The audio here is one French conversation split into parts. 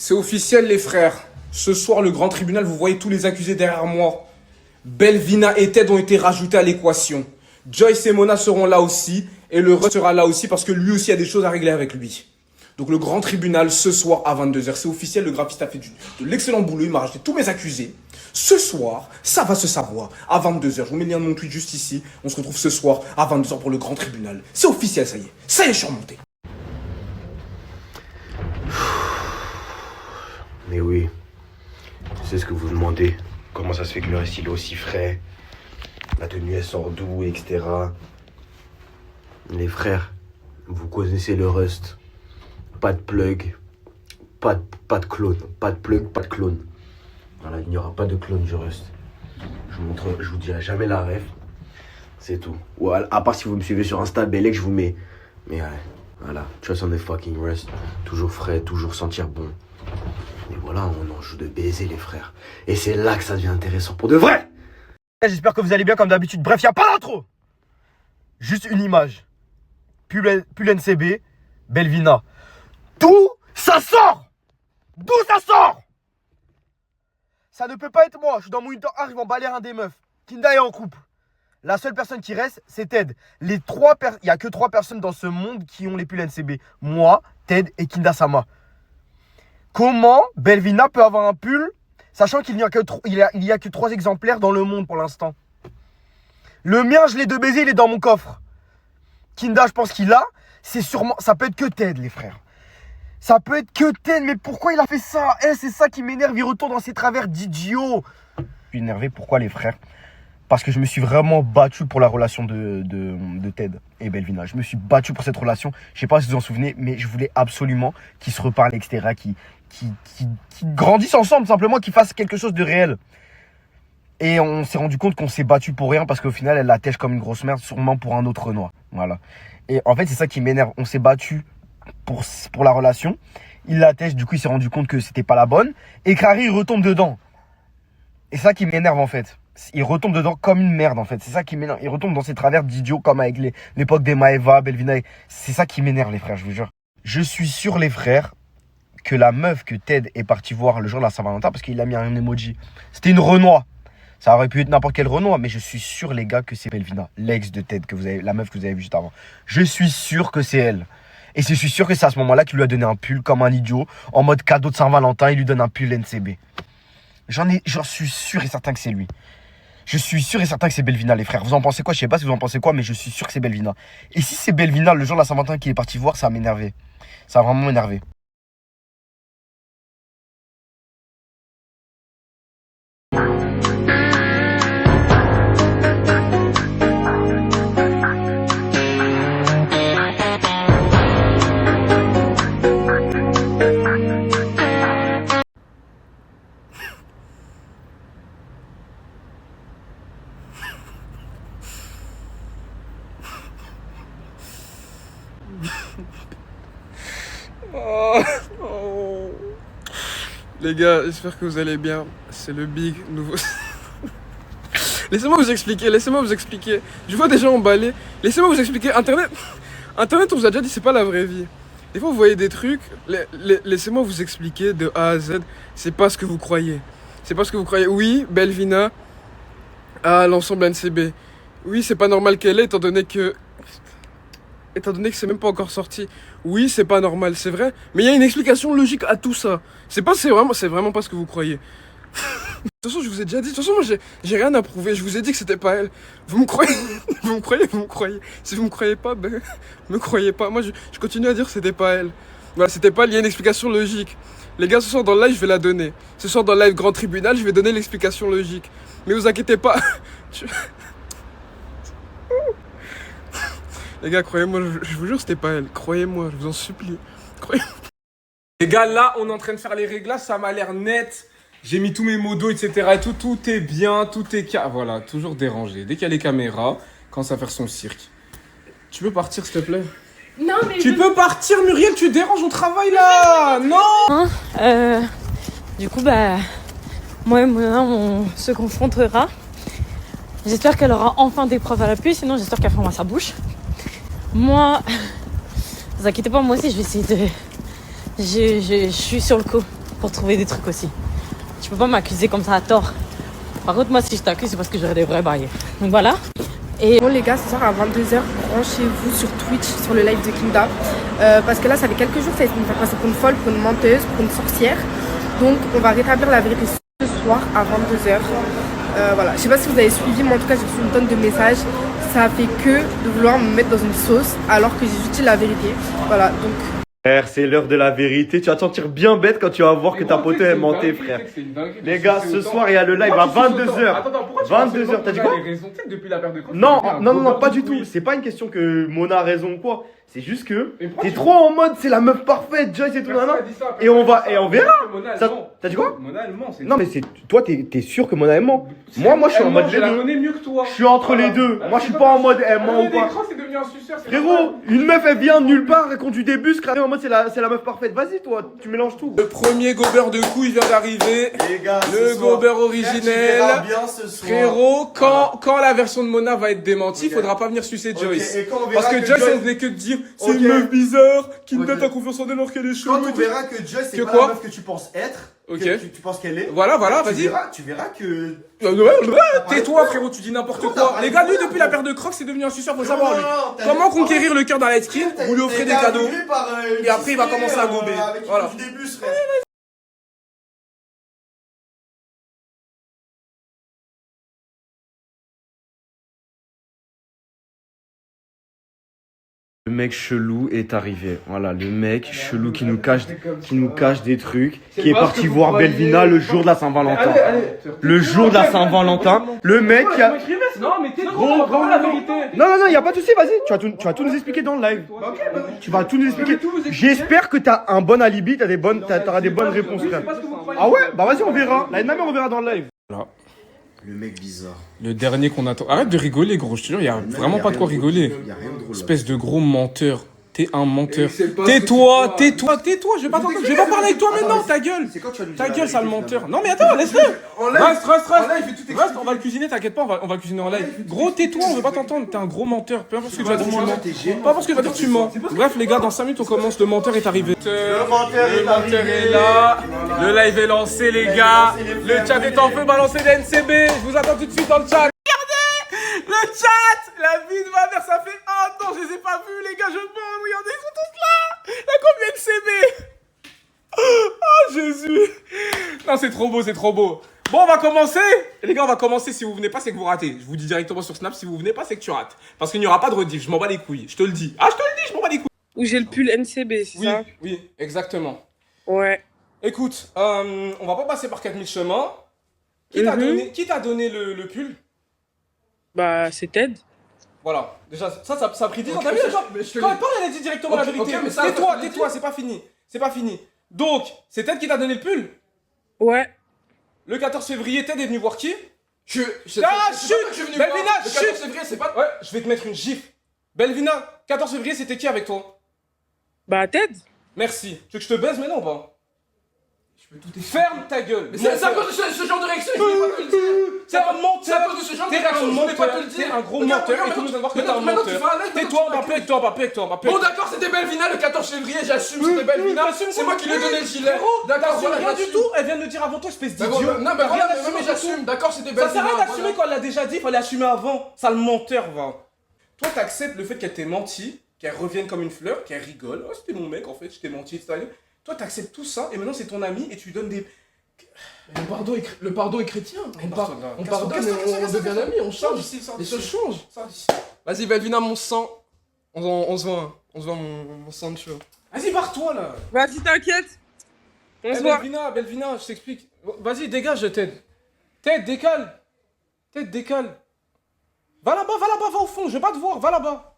C'est officiel les frères. Ce soir, le grand tribunal, vous voyez tous les accusés derrière moi. Belvina et Ted ont été rajoutés à l'équation. Joyce et Mona seront là aussi. Et le Russ sera là aussi parce que lui aussi a des choses à régler avec lui. Donc le grand tribunal ce soir à 22h. C'est officiel, le graphiste a fait de l'excellent boulot. Il m'a rajouté tous mes accusés. Ce soir, ça va se savoir à 22h. Je vous mets le lien de mon tweet juste ici. On se retrouve ce soir à 22h pour le grand tribunal. C'est officiel, ça y est. Ça y est, je suis remonté. Mais oui, c'est ce que vous demandez. Comment ça se fait que le reste il est aussi frais? La tenue elle sort d'où, etc. Les frères, vous connaissez le Rust. Pas de plug, pas de clone. Pas de plug, pas de clone. Voilà, il n'y aura pas de clone du Rust. Je vous dirai jamais la ref. C'est tout. Ou à part si vous me suivez sur Insta, Belek, je vous mets. Mais ouais, voilà. Trust on the fucking Rust. Toujours frais, toujours sentir bon. Et voilà, on en joue de baiser les frères. Et c'est là que ça devient intéressant pour de vrai. J'espère que vous allez bien comme d'habitude. Bref, il n'y a pas d'intro. Juste une image. Pull NCB, Belvina. D'où ça sort? D'où ça sort? Ça ne peut pas être moi. Je suis dans mon Winter 1, je vais emballer un des meufs. Kinda est en couple. La seule personne qui reste, c'est Ted. Il n'y a que 3 personnes dans ce monde qui ont les pulls NCB. Moi, Ted et Kinda Sama. Comment Belvina peut avoir un pull, sachant qu'il n'y a que 3 exemplaires dans le monde pour l'instant? Le mien, je l'ai de baiser, il est dans mon coffre. Kinda, je pense qu'il a. C'est sûrement, ça peut être que Ted, les frères. Ça peut être que Ted, mais pourquoi il a fait ça? C'est ça qui m'énerve, il retourne dans ses travers d'idiot. Je suis énervé, pourquoi les frères? Parce que je me suis vraiment battu pour la relation de Ted et Belvina. Je me suis battu pour cette relation. Je sais pas si vous vous en souvenez, mais je voulais absolument qu'ils se reparlent, etc. Qu'ils grandissent ensemble, simplement, qu'ils fassent quelque chose de réel. Et on s'est rendu compte qu'on s'est battu pour rien parce qu'au final, elle la tèche comme une grosse merde, sûrement pour un autre Renoir. Voilà. Et en fait, c'est ça qui m'énerve. On s'est battu pour la relation. Il la tèche, du coup, il s'est rendu compte que c'était pas la bonne. Et Crary, il retombe dedans. Et c'est ça qui m'énerve, en fait. Il retombe dedans comme une merde, en fait. C'est ça qui m'énerve. Il retombe dans ses travers d'idiots comme avec l'époque des Maeva, Belvina. C'est ça qui m'énerve, les frères, je vous jure. Je suis sûr, les frères, que la meuf que Ted est parti voir le jour de la Saint-Valentin, parce qu'il a mis un emoji, c'était une Renoir. Ça aurait pu être n'importe quel Renoir, mais je suis sûr, les gars, que c'est Belvina, l'ex de Ted, la meuf que vous avez vue juste avant. Je suis sûr que c'est elle. Et je suis sûr que c'est à ce moment-là qu'il lui a donné un pull comme un idiot, en mode cadeau de Saint-Valentin, il lui donne un pull NCB. J'en suis sûr et certain que c'est lui. Je suis sûr et certain que c'est Belvina, les frères. Vous en pensez quoi? Je sais pas si vous en pensez quoi, mais je suis sûr que c'est Belvina. Et si c'est Belvina, le jour de la Saint-Valentin qu'il est parti voir, ça va m'énerver. Ça va vraiment m'énerver. Oh. Les gars, j'espère que vous allez bien. C'est le big nouveau. Laissez-moi vous expliquer. Je vois des gens emballés. Laissez-moi vous expliquer. Internet, on vous a déjà dit, c'est pas la vraie vie. Des fois, vous voyez des trucs. Laissez-moi vous expliquer de A à Z. C'est pas ce que vous croyez. Oui, Belvina a l'ensemble NCB. Oui, c'est pas normal qu'elle ait, étant donné que c'est même pas encore sorti. Oui, c'est pas normal, c'est vrai. Mais il y a une explication logique à tout ça. C'est vraiment pas ce que vous croyez. De toute façon, je vous ai déjà dit. De toute façon, moi, j'ai rien à prouver. Je vous ai dit que c'était pas elle. Vous me croyez? Vous me croyez? Si vous me croyez pas, ben, me croyez pas. Moi, je continue à dire que c'était pas elle. Voilà, c'était pas elle. Il y a une explication logique. Les gars, ce soir dans le live, je vais la donner. Ce soir dans le live Grand Tribunal, je vais donner l'explication logique. Mais vous inquiétez pas. Les gars, croyez-moi, je vous jure, c'était pas elle. Croyez-moi, je vous en supplie. Croyez-moi. Les gars, là, on est en train de faire les réglages. Ça m'a l'air net. J'ai mis tous mes modos, etc. Et tout est bien, tout est... Voilà, toujours dérangé. Dès qu'il y a les caméras, commence à faire son cirque. Tu peux partir, s'il te plaît? Non, mais Tu peux partir, Muriel, tu déranges au travail, là. Non. Du coup, moi et Mona, on se confrontera. J'espère qu'elle aura enfin des preuves à l'appui, sinon j'espère qu'elle fermera sa bouche. Moi, ne vous inquiétez pas, moi aussi je vais essayer de... Je suis sur le coup. pour trouver des trucs aussi. Tu peux pas m'accuser comme ça à tort. Par contre, moi, si je t'accuse, c'est parce que j'aurais des vrais bails. Donc voilà. Et bon les gars, ce soir à 22h, branchez-vous sur Twitch, sur le live de Kinda. Parce que là, ça fait quelques jours, ça me fait passer pour une folle, pour une menteuse, pour une sorcière. Donc on va rétablir la vérité ce soir à 22h. Voilà, je sais pas si vous avez suivi, mais en tout cas j'ai reçu une tonne de messages. Ça fait que de vouloir me mettre dans une sauce alors que j'ai juste dit la vérité. Voilà, donc... Frère, c'est l'heure de la vérité. Tu vas te sentir bien bête quand tu vas voir que ta pote est mentée, frère. Les gars, ce soir, il y a le live à 22h. Attends, pourquoi tu 22h, t'as dit quoi? depuis la perte de crocs? Non, pas du tout. C'est pas une question que Mona a raison ou quoi. C'est juste que t'es trop en mode, c'est la meuf parfaite, Joyce et tout, nana. Et on verra. T'as dit quoi? Mona, elle ment. Non, mais toi, t'es sûr que Mona elle ment. Moi, je suis en mode les Je la deux. connais mieux que toi. Je suis entre les deux. Moi, je suis pas en mode elle ment ou pas. C'est devenu un suceur. Frérot, une meuf elle vient de nulle part et conduit des bus, en mode c'est la meuf parfaite. Vas-y, toi, tu mélanges tout. Le premier gober de couilles vient d'arriver. Les gars, Le gober originel. bien ce soir. Frérot, quand la version de Mona va être démentie, il faudra pas venir sucer Joyce. Et quand on verra Parce que Joyce, elle venait que de dire c'est une meuf bizarre qui ne met ta confiance en elle alors qu'elle est chelou. Quand on verra que Joyce c'est Que pas quoi la meuf que tu penses être, Ok. que tu penses qu'elle est. Voilà, vas-y. Tu verras que. Tais-toi, frérot, tu dis n'importe quoi. Les gars, lui, depuis la paire de crocs, c'est devenu un suceur, faut savoir. Lui. Comment conquérir le cœur d'un light skin? Vous lui offrez des cadeaux. Et après, il va commencer à gober. Voilà. Le mec chelou est arrivé. Voilà, le mec chelou qui nous cache des trucs, qui est parti voir Belvina le jour de la Saint-Valentin. Le jour de la Saint-Valentin, le mec qui a... Non, mais t'es gros, vraiment la vérité. Non, y a pas de souci, vas-y, tu vas tout nous expliquer dans le live. Tu vas tout nous expliquer. J'espère que t'as un bon alibi, t'auras des bonnes réponses, frère. Ah ouais? Bah vas-y, on verra. L'année dernière, on verra dans le live. Le mec bizarre. Le dernier qu'on attend. Arrête de rigoler, gros, je te jure, y a vraiment pas de quoi rigoler. Y a rien de drôle. Espèce de gros menteur. T'es un menteur. Tais-toi, je vais pas t'entendre. Je vais pas parler avec toi maintenant, ta gueule. Ta gueule, sale menteur. Non, mais attends, laisse-le. Reste, on va le cuisiner, t'inquiète pas, on va le cuisiner en live. Gros, tais-toi, on veut pas t'entendre. T'es un gros menteur. Peu importe ce que tu vas dire, tu mens. Peu importe ce que tu vas dire, tu mens. Bref, les gars, dans 5 minutes, on commence. Le menteur est arrivé. Le menteur est là. Le live est lancé, les gars. Le chat est en feu, balancez les NCB. Je vous attends tout de suite dans le chat. Le chat! La vie de ma mère, ça fait un an, je les ai pas vus, les gars, je mens, regardez, ils sont tous là! La combien de CB? Oh, Jésus! Non, c'est trop beau, c'est trop beau. Bon, on va commencer! Les gars, on va commencer. Si vous venez pas, c'est que vous ratez. Je vous dis directement sur Snap, si vous venez pas, c'est que tu rates. Parce qu'il n'y aura pas de rediff, je m'en bats les couilles. Je te le dis. Ah, je te le dis, je m'en bats les couilles. Où j'ai le pull NCB, c'est ça? Oui, exactement. Ouais. Écoute, on va pas passer par 4000 chemins. Qui t'a donné le pull? Bah, c'est Ted. Voilà, déjà, ça a pris 10 ans. T'as vu, genre, quand elle parle, elle a dit directement la vérité. Tais-toi, c'est pas fini. C'est pas fini. Donc, c'est Ted qui t'a donné le pull? Ouais. Le 14 février, Ted est venu voir qui? Chut! Belvina, chut! Ouais, je vais te mettre une gifle. Belvina, 14 février, c'était qui avec toi? Bah, Ted. Merci. Tu veux que je te baise maintenant ou pas? Ferme ta gueule. Mais c'est à cause de ce genre de réaction, je voulais pas te le dire! C'est un menteur. C'est à cause de ce genre de réaction, je voulais pas te le dire! T'es un gros menteur et tout le monde va voir que t'es un menteur. Tais-toi, on va plus avec toi, Bon d'accord, c'était Belvina le 14 février, j'assume, c'était Belvina, c'est moi qui lui ai donné le gilet! D'accord, voilà, rien du j'assume. tout, elle vient de le dire avant toi, espèce d'idiot. Non, mais rien d'assumer, j'assume, d'accord, c'était Ça Belvina. sert à rien d'assumer quand elle l'a déjà dit, il fallait assumer avant. Sale menteur, va. Toi, t'acceptes le fait qu'elle t'ait menti, qu'elle revienne comme une fleur, qu'elle rigole. Oh, c'était mon mec en fait, je t'ai menti, etc. Toi, t'acceptes tout ça et maintenant c'est ton ami et tu lui donnes des. Le pardon est chrétien. On pardonne et on devient amis, on change. Les choses changent. Vas-y, Belvina, mon sang. On se voit mon sang de cheveux. Vas-y, barre-toi là. Vas-y, t'inquiète. On se voit. Belvina, je t'explique. Vas-y, dégage, Ted. Ted, décale. Va là-bas, va au fond, je vais pas te voir, va là-bas.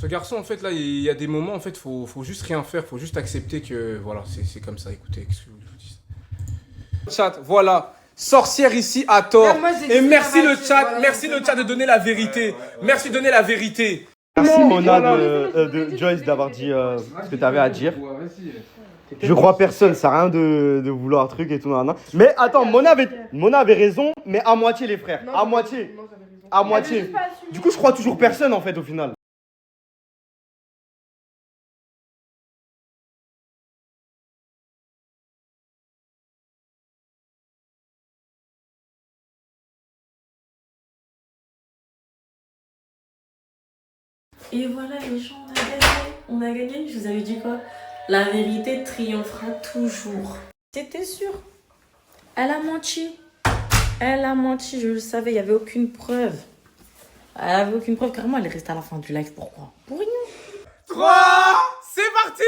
Ce garçon, en fait, là, il y a des moments, en fait, faut juste rien faire, faut juste accepter que, voilà, c'est comme ça, écoutez, qu'est-ce que vous voulez que je vous dise? Chat, voilà, sorcière ici à tort. Et merci le chat de donner la vérité. Merci de donner la vérité. Merci Mona de Joyce d'avoir dit ce que tu avais à dire. Je crois personne, ça sert à rien de vouloir un truc et tout. Nan, nan. Mais attends, Mona avait raison, mais à moitié les frères. À moitié. À moitié. Du coup, je crois toujours personne en fait au final. Et voilà les gens, on a gagné. On a gagné, je vous avais dit quoi? La vérité triomphera toujours. C'était sûr. Elle a menti. Elle a menti, je le savais, il n'y avait aucune preuve. Elle avait aucune preuve, carrément, elle est restée à la fin du live. Pourquoi? Pour rien. 3, c'est parti.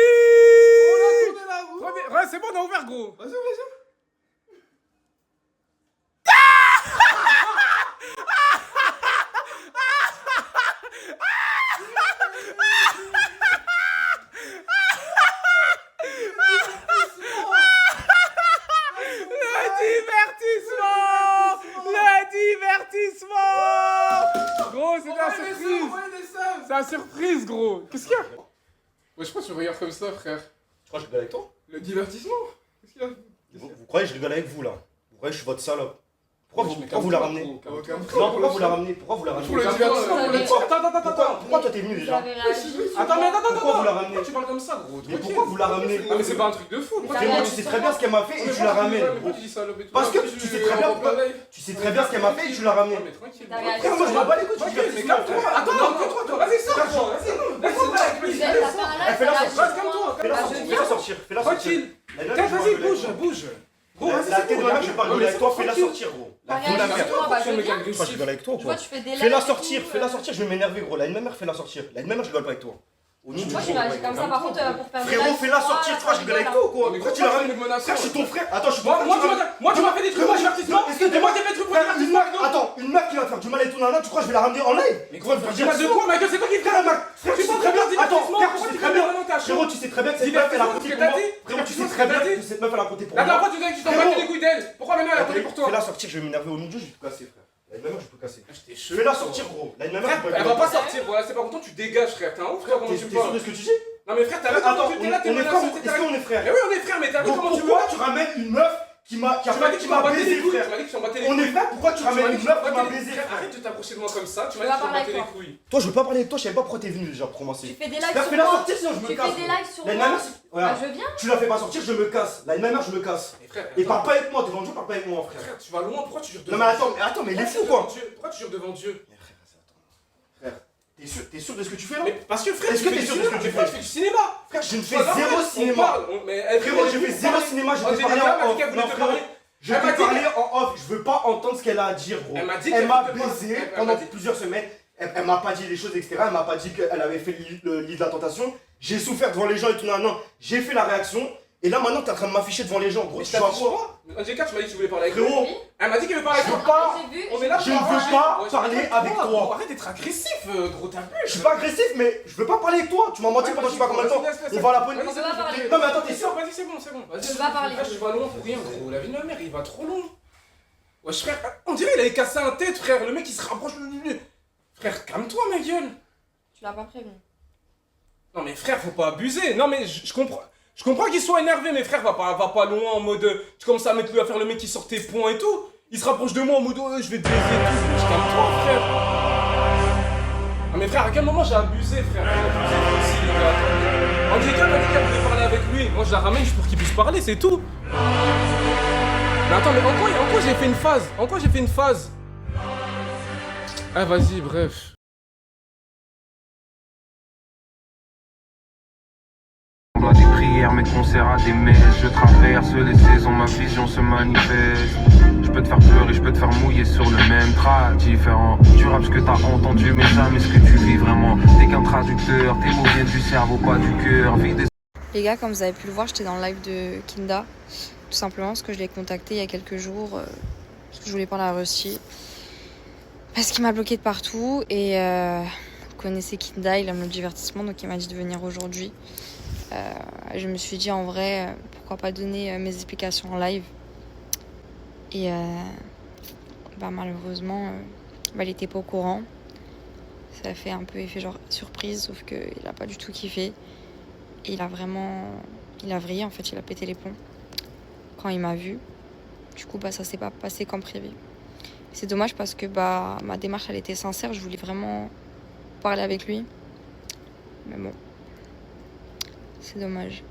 Ouais, c'est bon, on a ouvert, gros. Vas-y, vas-y. Gros, c'est la surprise. C'est la surprise, gros. Qu'est-ce qu'il y a? Ouais, je crois que tu regardes comme ça, frère. Tu crois que je rigole avec toi? Le divertissement. Qu'est-ce qu'il y a? Vous croyez que je rigole avec vous là? Vous croyez que je suis votre salope? Pourquoi vous la ramenez? Non, Pourquoi pourquoi vous la ramenez? Pourquoi vous la ramenez? Pour le divertissement, pour le Attends. Pourquoi toi t'es venu déjà? Attends. Pourquoi vous la ramenez? Tu parles comme ça, gros. Mais pourquoi vous la ramenez? Ah, mais c'est pas un truc de fou. Frérot, tu sais très bien ce qu'elle m'a fait et tu la ramènes. Pourquoi tu dis ça, le Parce que tu sais très bien tu sais très bien ce qu'elle m'a fait et tu la ramènes. Mais tranquille. Frère, moi je m'en bats les couilles du divertissement. Attends, vas-y, sors, vas-y. Elle fait la sortir. Comme toi. Fais-la sortir. Fais-la sortir. Tranquille. Vas-y, bouge. Gros, La tête de ma mère, je vais pas rigoler avec toi, fais-la sortir, gros. La tête de ma mère. Pourquoi tu fais le mec Toi, je agressif? rigole avec toi ou Tu quoi? vois, tu fais des Fais-la sortir, je vais m'énerver, gros. La une mère, fais-la sortir. La une mère, je rigole pas avec toi. Au nom du Moi, je réagis comme ça, par contre, pour faire des Frérot, lives, fais-la moi, sortir, ça toi, je rigole avec toi ou quoi? Mais Pourquoi tu pourquoi la tu ramènes? me menaces? Frère, je suis ton frère. Attends, je suis ton frère. Moi, tu m'as fait des trucs pour le divertissement. Est-ce que Moi, j'ai fait des trucs pour le divertissement. Attends, une meuf qui va te faire du mal et tout, nana, tu crois que je vais la ramener en live? Mais gros, tu parles de quoi, ma gueule? C'est toi qui fais la Frère, Frère, tu sais très bien. Attends, frère, tu sais très bien. Frérot, Frérot, tu sais très bien que cette meuf, elle a compté pour moi. Frérot, tu sais très bien que cette meuf, elle a compté pour La dernière moi. fois, tu disais que tu t'en battais les couilles d'elle. Pourquoi maintenant elle a compté pour toi? Fais-la sortir, je vais m'énerver au nom de Dieu, je vais tout casser, frère. La une mère, je peux casser. Fais-la sortir, gros. La une mère, je peux Elle va pas sortir, voilà, c'est pas content, tu dégages, frère. T'es un ouf, frère, comment T'es tu me sûr parles? de ce que tu dis? Non, mais frère, t'as Attends, raison, t'es là, t'es on est menacé, frères, t'es est-ce qu'on est frères? Mais oui, on est frères, mais t'as vu Donc comment tu me pourquoi parles? tu ramènes une meuf qui m'a Tu m'as dit que tu m'as battu baisé, les couilles, frère? tu m'as dit que tu m'as battu les On couilles. est frères, pourquoi tu ramènes une meuf qui m'a baisé, Frère, frère? arrête de t'approcher de moi comme ça, tu Je m'as dit veux que tu pas m'as battu parler les avec couilles. Toi, je veux pas parler avec toi, je savais pas pourquoi t'es venu déjà pour commencer. Tu fais des lives Frère, sur fais-la moi. sortir sinon je me Tu casse. fais des lives sur La moi. nana, Bah, je viens. tu la fais pas sortir, je me casse. La nana, je me casse. Mais frère, Et parle pas avec moi, t'es devant Dieu, parle pas avec moi, frère. frère, tu vas loin, pourquoi tu jures Non, devant mais Dieu? attends, mais il est fou quoi. Pourquoi tu jures devant Dieu? Frère, t'es sûr de ce que tu fais là? Mais parce que frère, Est-ce que t'es sûr de ce que tu Pourquoi fais? tu fais du cinéma? Frère, je ne fais Sois normal, zéro on cinéma. parle, mais elle Frérot, fait je fais zéro cinéma, je On vais dirait parler bien, en elle dit qu'elle off. voulait Non, te frérot, parler. je Elle m'a vais dit parler en off. Je veux pas entendre ce qu'elle a à dire, gros. Elle m'a dit Elle qu'elle m'a voulait te parler. baisé Elle pendant m'a dit- plusieurs semaines. Elle m'a pas dit les choses, etc. Elle m'a pas dit qu'elle avait fait le lit de la tentation. J'ai souffert devant les gens et tout, non. J'ai fait la réaction. Et là, maintenant, t'es en train de m'afficher devant les gens, gros. Mais Tu je vois t'affiche quoi? pas. Angélica, tu m'as dit que tu voulais parler avec Frérot, moi. Elle m'a dit qu'elle veut parler avec je moi. veux pas. J'ai vu. On est là Je pour ne veux arranger. pas Ouais, parler je veux avec toi. gros, arrête d'être agressif, gros, t'as vu? Je suis pas agressif, mais je veux pas parler avec toi. Tu m'as menti pendant je sais pas combien de temps. On va à la police. Vas-y, c'est On va bon, parler. je vais- Non, mais attends, t'es sûr? Vas-y, c'est bon. Vas-y, Je vais pas parler. Frère, je vais loin pour rien, gros. La vie de ma mère, il va trop loin. Wesh, frère, on dirait qu'il avait cassé un tête, frère. Le mec, il se rapproche. Frère, calme-toi, ma gueule. Tu l'as pas prévenu. Non, mais frère, faut pas abuser. Non, mais je comprends. Je comprends qu'il soit énervé, mais frère, va pas loin en mode. Tu commences à mettre lui à faire le mec qui sort tes points et tout. Il se rapproche de moi en mode je vais te baiser et tout. Je calme-toi, frère. Ah, mais frère, à quel moment j'ai abusé, frère? J'ai abusé aussi, les gars. Angélica m'a dit qu'elle voulait parler avec lui. Moi, je la ramène juste pour qu'il puisse parler, c'est tout. Mais attends, mais en quoi j'ai fait une phase? En quoi j'ai fait une phase? Ah, vas-y, bref. À des prières, mes concerts à des messes. Je traverse les saisons, ma vision se manifeste. Je peux te faire pleurer, je peux te faire mouiller sur le même track. Différent du rap, ce que t'as entendu, mais jamais ce que tu vis vraiment. T'es qu'un traducteur, tes mots viennent du cerveau, pas du cœur. Vide. Les gars, comme vous avez pu le voir, j'étais dans le live de Kinda. Tout simplement parce que je l'ai contacté il y a quelques jours. Parce que je voulais parler à Rusty. Parce qu'il m'a bloqué de partout. Et vous connaissez Kinda, il aime le divertissement. Donc il m'a dit de venir aujourd'hui. Je me suis dit en vrai, pourquoi pas donner mes explications en live. Et malheureusement, il était pas au courant. Ça a fait un peu effet genre surprise, sauf qu'il a pas du tout kiffé. Et il a vrillé en fait, il a pété les plombs quand il m'a vu. Du coup, ça s'est pas passé comme prévu. C'est dommage parce que ma démarche, elle était sincère. Je voulais vraiment parler avec lui. Mais bon, c'est dommage.